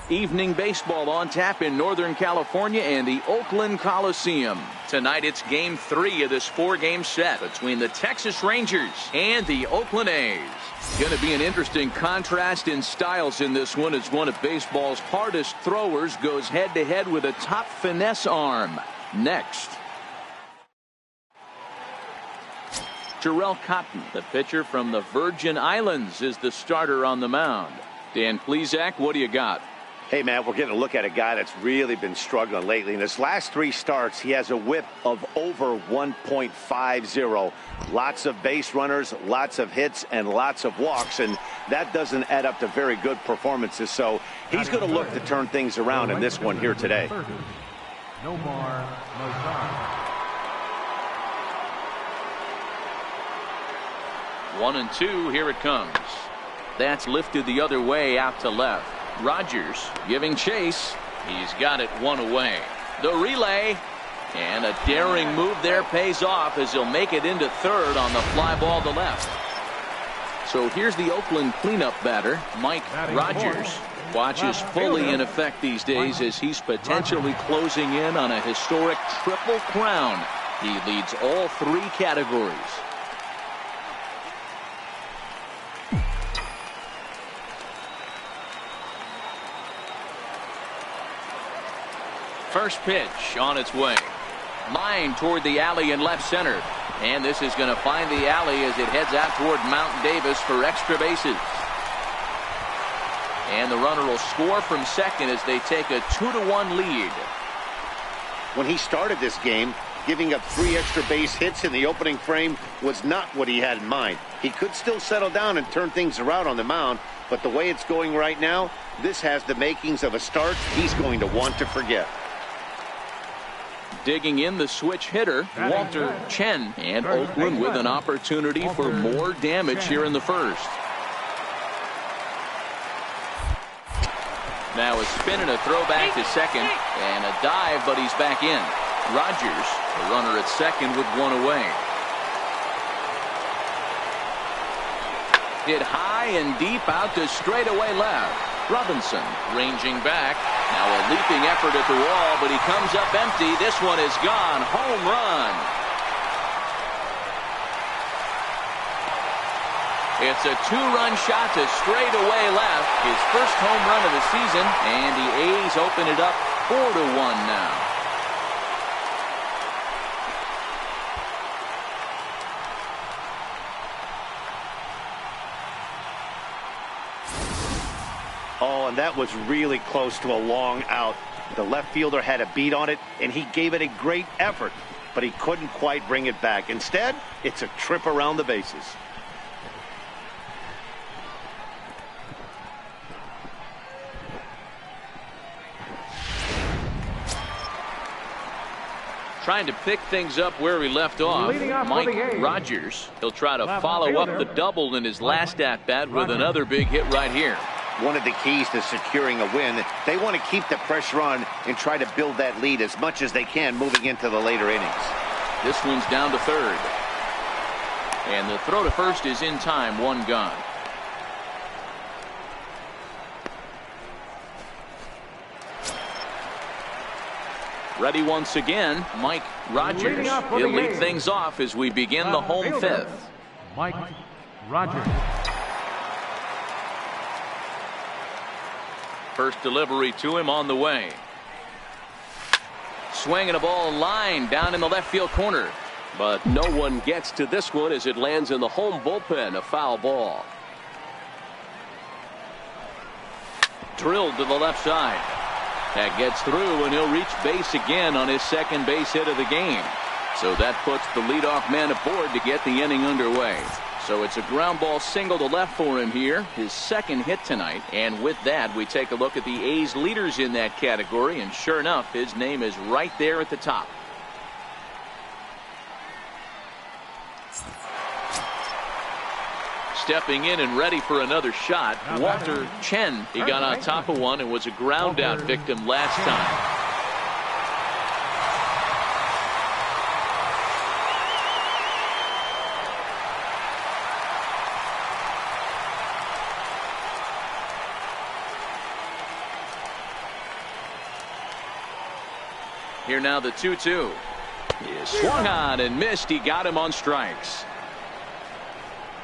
Evening baseball on tap in Northern California and the Oakland Coliseum. Tonight it's game 3 of this 4-game set between the Texas Rangers and the Oakland A's. Going to be an interesting contrast in styles in this one as one of baseball's hardest throwers goes head-to-head with a top finesse arm. Next. Terrell Cotton, the pitcher from the Virgin Islands, is the starter on the mound. Dan Plesac, what do you got? Hey, Matt, we're getting a look at a guy that's really been struggling lately. In his last 3 starts, he has a whip of over 1.50. Lots of base runners, lots of hits, and lots of walks, and that doesn't add up to very good performances. So he's going to look to turn things around in this one here today. Nomar Mazar. 1-2, here it comes. That's lifted the other way out to left. Rogers giving chase. He's got it 1 away. The relay, and a daring move there pays off as he'll make it into third on the fly ball to left. So here's the Oakland cleanup batter, Mike Rogers. Watch is fully in effect these days as he's potentially closing in on a historic triple crown. He leads all 3 categories. First pitch on its way. Line toward the alley in left center. And this is going to find the alley as it heads out toward Mount Davis for extra bases. And the runner will score from second as they take a 2-1 lead. When he started this game, giving up 3 extra base hits in the opening frame was not what he had in mind. He could still settle down and turn things around on the mound, but the way it's going right now, this has the makings of a start he's going to want to forget. Digging in the switch hitter, Walter Chen, and Oakland with an opportunity for more damage here in the first. Now a spin and a throw back to second, and a dive, but he's back in. Rogers, the runner at second with 1 away. Hit high and deep out to straightaway left. Robinson ranging back. Now a leaping effort at the wall, but he comes up empty. This one is gone. Home run. It's a 2-run shot to straightaway left. His first home run of the season, and the A's open it up 4-1 now. Oh, and that was really close to a long out. The left fielder had a beat on it, and he gave it a great effort, but he couldn't quite bring it back. Instead, it's a trip around the bases. Trying to pick things up where he left off, Mike Rogers. He'll try to follow up the double in his last at-bat with another big hit right here. One of the keys to securing a win, they want to keep the pressure on and try to build that lead as much as they can moving into the later innings. This one's down to third. And the throw to first is in time, 1 gone. Ready once again, Mike Rogers. He'll lead things off as we begin the home 5th. Mike Rogers. First delivery to him on the way. Swinging a ball line down in the left field corner. But no one gets to this one as it lands in the home bullpen, a foul ball. Drilled to the left side. That gets through, and he'll reach base again on his second base hit of the game. So that puts the leadoff man aboard to get the inning underway. So it's a ground ball single to left for him here, his second hit tonight. And with that, we take a look at the A's leaders in that category, and sure enough, his name is right there at the top. Stepping in and ready for another shot, Walter Chen. He got on top of one and was a ground out victim last time. Here now the 2-2. He swung on and missed. He got him on strikes.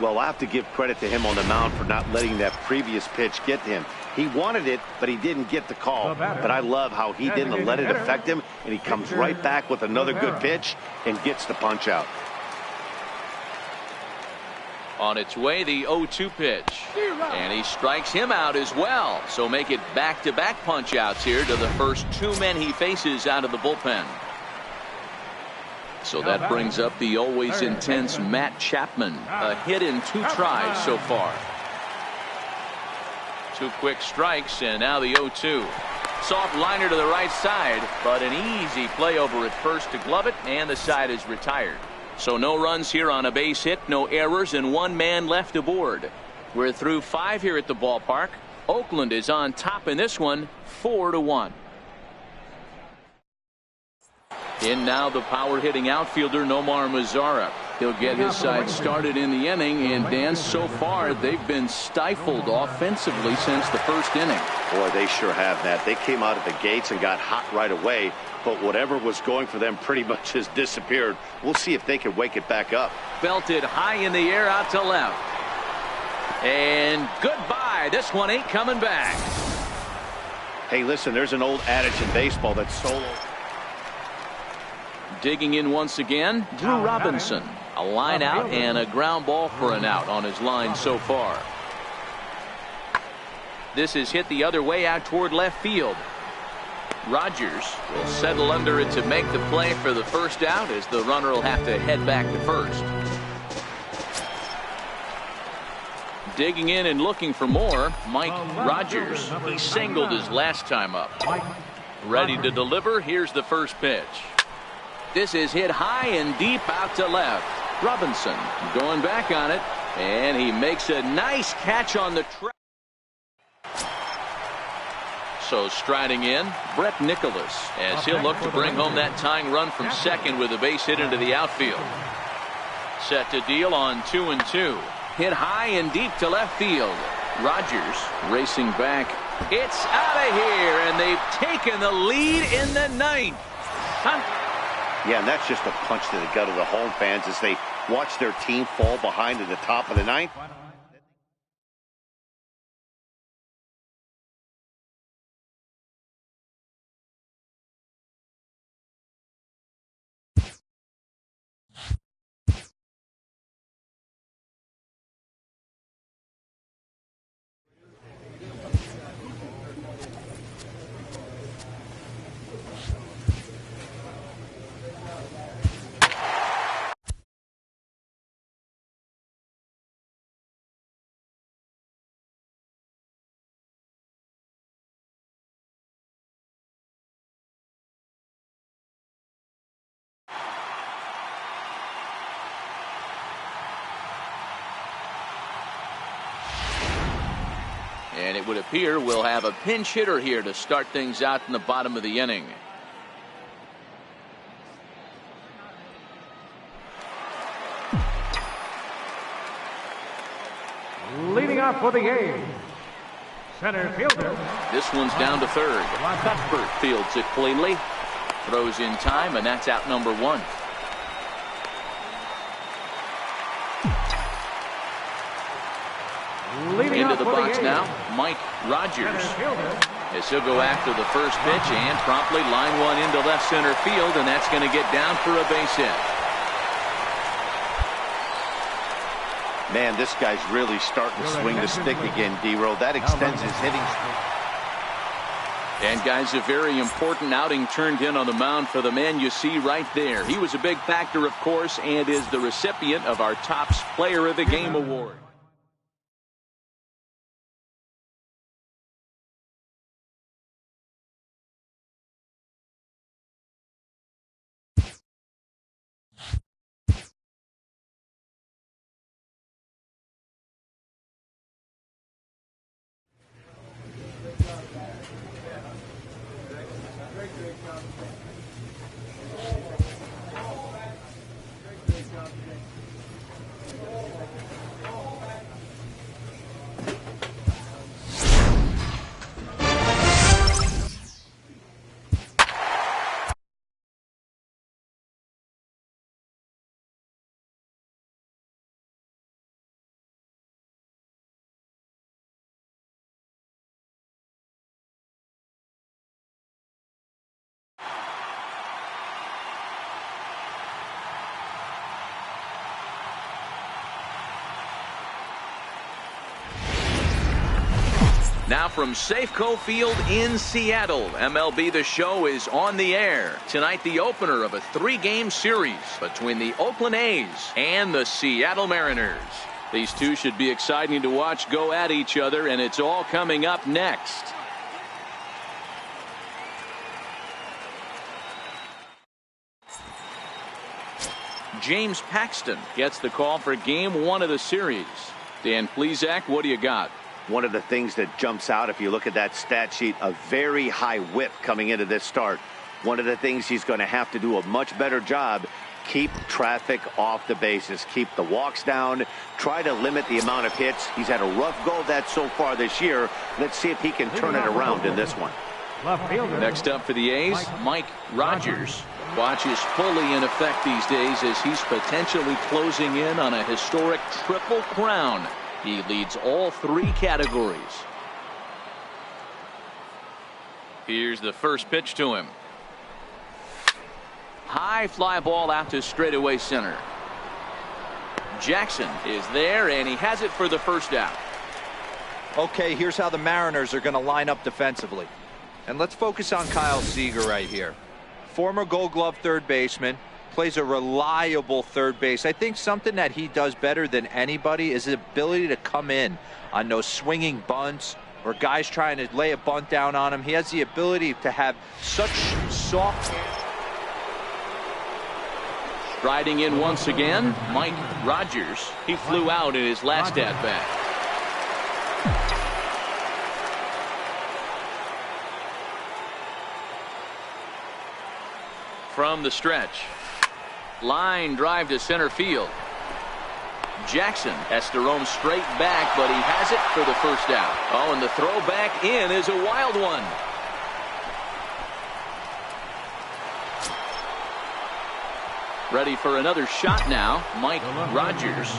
Well, I have to give credit to him on the mound for not letting that previous pitch get to him. He wanted it, but he didn't get the call. But I love how he didn't let it affect him, and he comes right back with another good pitch and gets the punch out. On its way, the 0-2 pitch. And he strikes him out as well. So make it back-to-back punch-outs here to the first two men he faces out of the bullpen. So that brings up the always intense Matt Chapman. A hit in 2 tries so far. 2 quick strikes, and now the 0-2. Soft liner to the right side, but an easy play over at first to glove it, and the side is retired. So no runs here on a base hit, no errors, and 1 man left aboard. We're through 5 here at the ballpark. Oakland is on top in this one, 4-1. In now the power hitting outfielder Nomar Mazara. He'll get his side started in the inning, and Dan, so far they've been stifled offensively since the first inning. Boy, they sure have, Matt. They came out of the gates and got hot right away, but whatever was going for them pretty much has disappeared. We'll see if they can wake it back up. Belted high in the air out to left. And goodbye. This one ain't coming back. Hey, listen, there's an old adage in baseball that solo. Digging in once again, Drew Robinson. A line out and a ground ball for an out on his line so far. This is hit the other way out toward left field. Rogers will settle under it to make the play for the first out, as the runner will have to head back to first. Digging in and looking for more, Mike Rogers. He singled his last time up. Ready to deliver. Here's the first pitch. This is hit high and deep out to left. Robinson going back on it, and he makes a nice catch on the track. So striding in, Brett Nicholas, as he'll look to bring home that tying run from second with a base hit into the outfield. Set to deal on 2-2. Hit high and deep to left field. Rogers racing back. It's out of here, and they've taken the lead in the 9th. Yeah, and that's just a punch to the gut of the home fans as they watch their team fall behind at the top of the 9th. And it would appear we'll have a pinch hitter here to start things out in the bottom of the inning. Leading off for the game, center fielder. This one's down to third. Cuthbert fields it cleanly. Throws in time, and that's out number 1. Into the box now, Mike Rogers. As he'll go after the first pitch and promptly line one into left center field, and that's going to get down for a base hit. Man, this guy's really starting to swing the stick again, D-Row. That extends his hitting streak. And guys, a very important outing turned in on the mound for the man you see right there. He was a big factor, of course, and is the recipient of our Topps Player of the Game award. Now from Safeco Field in Seattle, MLB The Show is on the air. Tonight, the opener of a 3-game series between the Oakland A's and the Seattle Mariners. These two should be exciting to watch go at each other, and it's all coming up next. James Paxton gets the call for game 1 of the series. Dan Plesac, what do you got? One of the things that jumps out, if you look at that stat sheet, a very high whip coming into this start. One of the things he's going to have to do a much better job, keep traffic off the bases, keep the walks down, try to limit the amount of hits. He's had a rough go of that so far this year. Let's see if he can turn it around in this one. Next up for the A's, Mike Rogers. Watch is fully in effect these days as he's potentially closing in on a historic triple crown. He leads all 3 categories. Here's the first pitch to him. High fly ball out to straightaway center. Jackson is there, and he has it for the first out. Okay, here's how the Mariners are going to line up defensively. And let's focus on Kyle Seager right here. Former Gold Glove third baseman. Plays a reliable third base. I think something that he does better than anybody is his ability to come in on those swinging bunts or guys trying to lay a bunt down on him. He has the ability to have such soft. Striding in once again, Mike Rogers. He flew out in his last at-bat. From the stretch. Line drive to center field. Jackson has to roam straight back, but he has it for the first out. Oh, and the throw back in is a wild one. Ready for another shot now, Mike Rogers.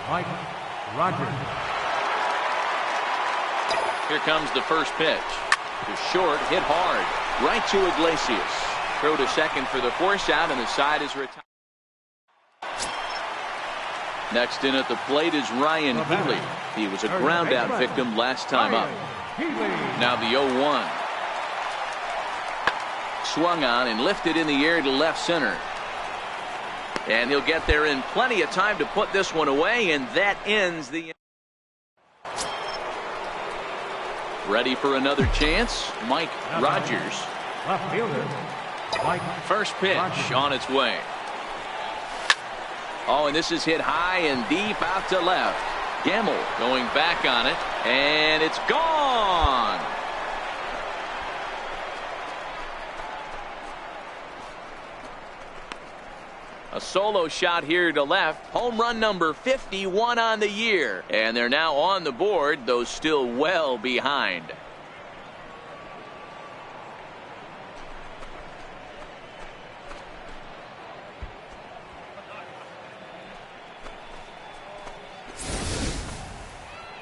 Mike Rogers. Here comes the first pitch. To short, hit hard. Right to Iglesias. Throw to second for the force out, and the side is retired. Next in at the plate is Ryan Healy. He was a ground out victim last time up. Now the 0-1. Swung on and lifted in the air to left center. And he'll get there in plenty of time to put this one away, and that ends the. Ready for another chance, Mike Rogers. Left fielder. First pitch on its way. Oh, and this is hit high and deep out to left. Gamble going back on it, and it's gone. A solo shot here to left. Home run number 51 on the year. And they're now on the board, though still well behind.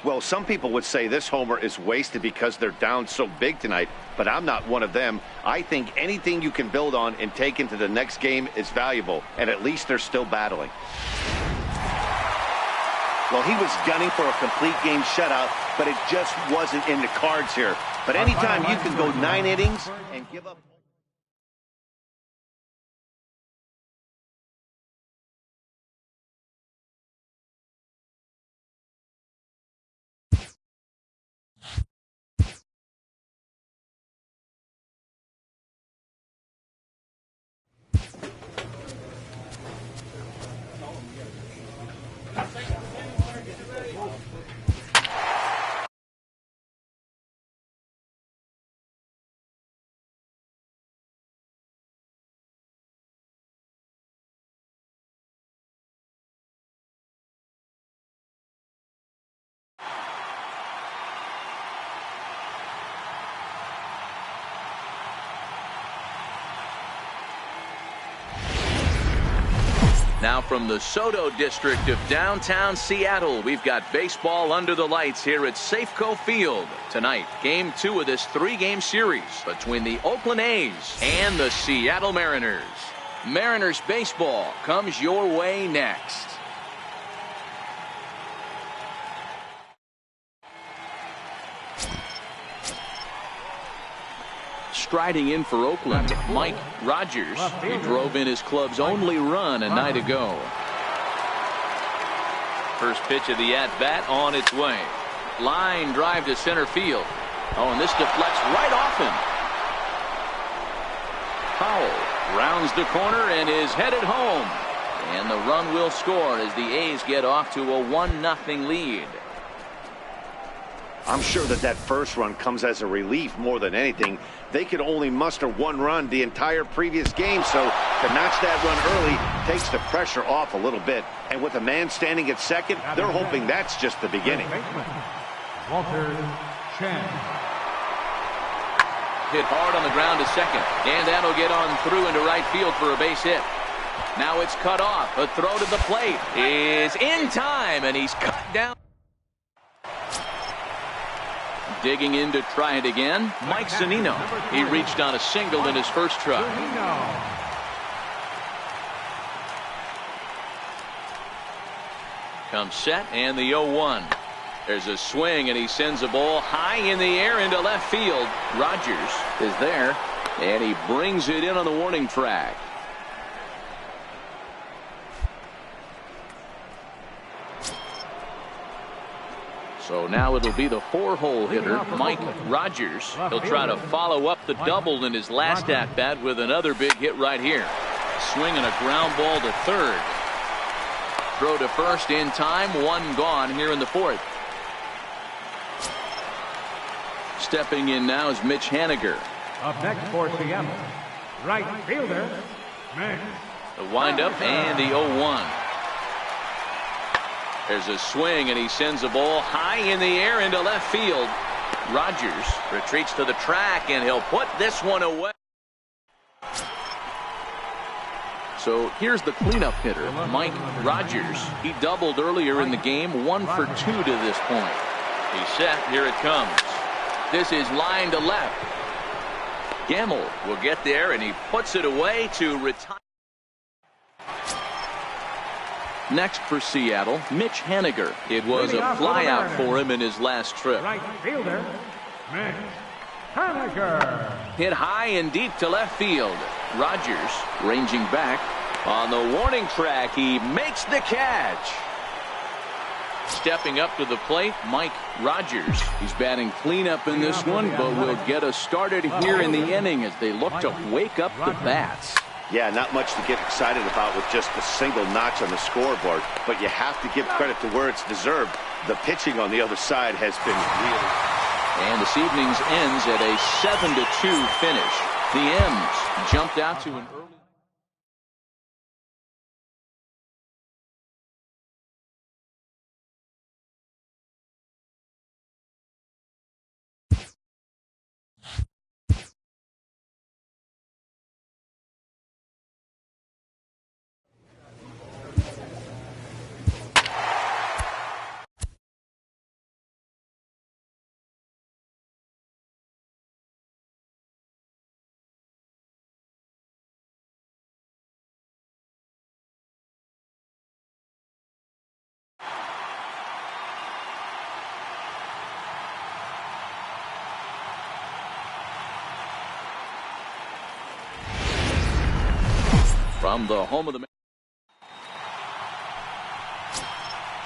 Well, some people would say this homer is wasted because they're down so big tonight, but I'm not one of them. I think anything you can build on and take into the next game is valuable, and at least they're still battling. Well, he was gunning for a complete game shutout, but it just wasn't in the cards here. But anytime you can go 9 innings and give up. Now from the Soto district of downtown Seattle, we've got baseball under the lights here at Safeco Field. Tonight, game 2 of this 3-game series between the Oakland A's and the Seattle Mariners. Mariners baseball comes your way next. striding in for Oakland, Mike Rogers. He drove in his club's only run a night ago. First pitch of the at-bat on its way. Line drive to center field. Oh, and this deflects right off him. Powell rounds the corner and is headed home. And the run will score as the A's get off to a 1-0 lead. I'm sure that first run comes as a relief more than anything. They could only muster one run the entire previous game, so to notch that run early takes the pressure off a little bit. And with a man standing at second, they're hoping that's just the beginning. Walter Chen. Hit hard on the ground to second, and that'll get on through into right field for a base hit. Now it's cut off. A throw to the plate is in time, and he's cut down. Digging in to try it again, Mike Zunino. He reached on a single in his first try. Comes set, and the 0-1. There's a swing, and he sends a ball high in the air into left field. Rogers is there, and he brings it in on the warning track. So now it'll be the 4-hole hitter, Mike Rogers. He'll try to follow up the double in his last at-bat with another big hit right here. Swing and a ground ball to third. Throw to first in time, one gone here in the fourth. Stepping in now is Mitch Haniger. Up next for Seattle, right fielder, Mitch. The windup and the 0-1. There's a swing, and he sends a ball high in the air into left field. Rogers retreats to the track, and he'll put this one away. So here's the cleanup hitter, Mike Rogers. He doubled earlier in the game, 1 for 2 to this point. He's set. Here it comes. This is line to left. Gamble will get there, and he puts it away to retire. Next for Seattle, Mitch Haniger. It was a flyout for him in his last trip. Right fielder, Mitch Haniger. Hit high and deep to left field. Rogers ranging back. On the warning track, he makes the catch. Stepping up to the plate, Mike Rogers. He's batting cleanup in this one, but will get us started here in the inning as they look to wake up the bats. Yeah, not much to get excited about with just a single notch on the scoreboard, but you have to give credit to where it's deserved. The pitching on the other side has been really. And this evening's ends at a 7-2 finish. The M's jumped out to an early. From the home of the.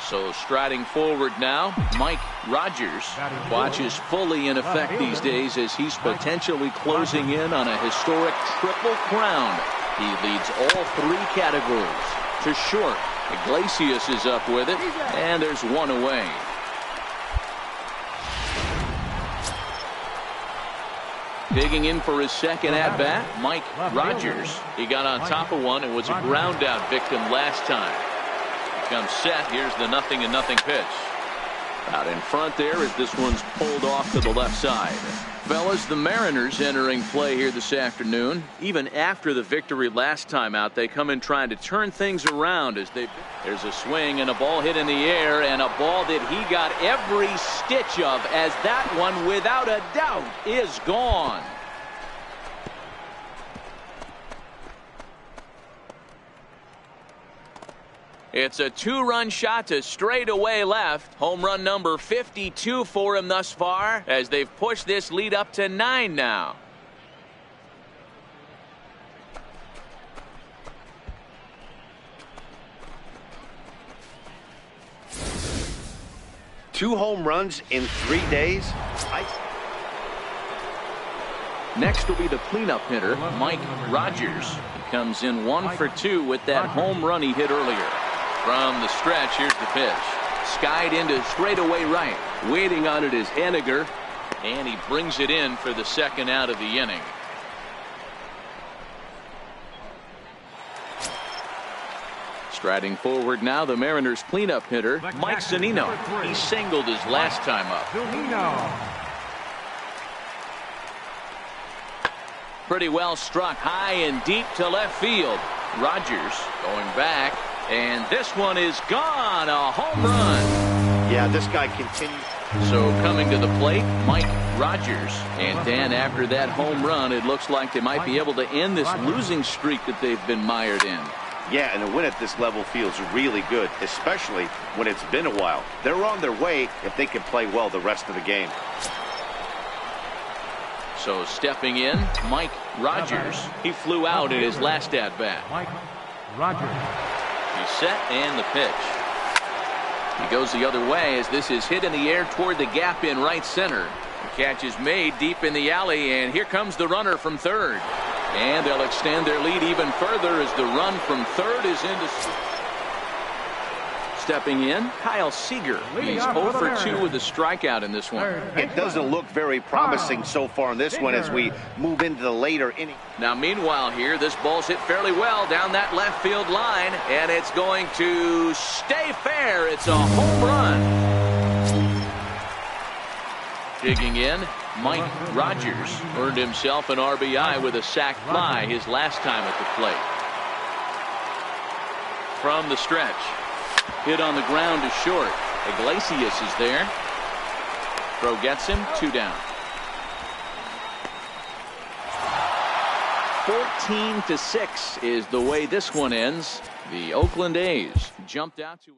So striding forward now, Mike Rogers. Watches fully in effect these days as he's potentially closing in on a historic triple crown. He leads all 3 categories. To short, Iglesias is up with it, and there's one away. Digging in for his second at-bat, Mike Rogers. He got on top of one and was a ground-out victim last time. Comes set. Here's the 0-0 pitch. Out in front there as this one's pulled off to the left side. Fellas, the Mariners entering play here this afternoon. Even after the victory last time out, they come in trying to turn things around as there's a swing and a ball hit in the air, and a ball that he got every stitch of, as that one without a doubt is gone. It's a 2-run shot to straightaway left. Home run number 52 for him thus far, as they've pushed this lead up to 9 now. 2 home runs in 3 days? Next will be the cleanup hitter, Mike Rogers. He comes in 1 for 2 with that home run he hit earlier. From the stretch, here's the pitch. Skied into straightaway right. Waiting on it is Henniger, and he brings it in for the second out of the inning. Striding forward now, the Mariners cleanup hitter, Mike Zunino. He singled his last time up. Pretty well struck high and deep to left field. Rogers going back, and this one is gone. A home run. Yeah, this guy continues. So coming to the plate, Mike Rogers. And Dan, after that home run, it looks like they might be able to end this losing streak that they've been mired in. Yeah, and a win at this level feels really good, especially when it's been a while. They're on their way if they can play well the rest of the game. So stepping in, Mike Rogers. He flew out in his last at-bat. Mike Rogers. He's set and the pitch. He goes the other way as this is hit in the air toward the gap in right center. The catch is made deep in the alley, and here comes the runner from third. And they'll extend their lead even further as the run from third is into. Stepping in, Kyle Seager. He's 0 for 2 with a strikeout in this one. It doesn't look very promising so far in this one as we move into the later inning. Now meanwhile here, this ball's hit fairly well down that left field line, and it's going to stay fair. It's a home run. Digging in, Mike Rogers earned himself an RBI with a sac fly his last time at the plate. From the stretch. Hit on the ground to short. Iglesias is there. Throw gets him. 2 down. 14-6 is the way this one ends. The Oakland A's jumped out to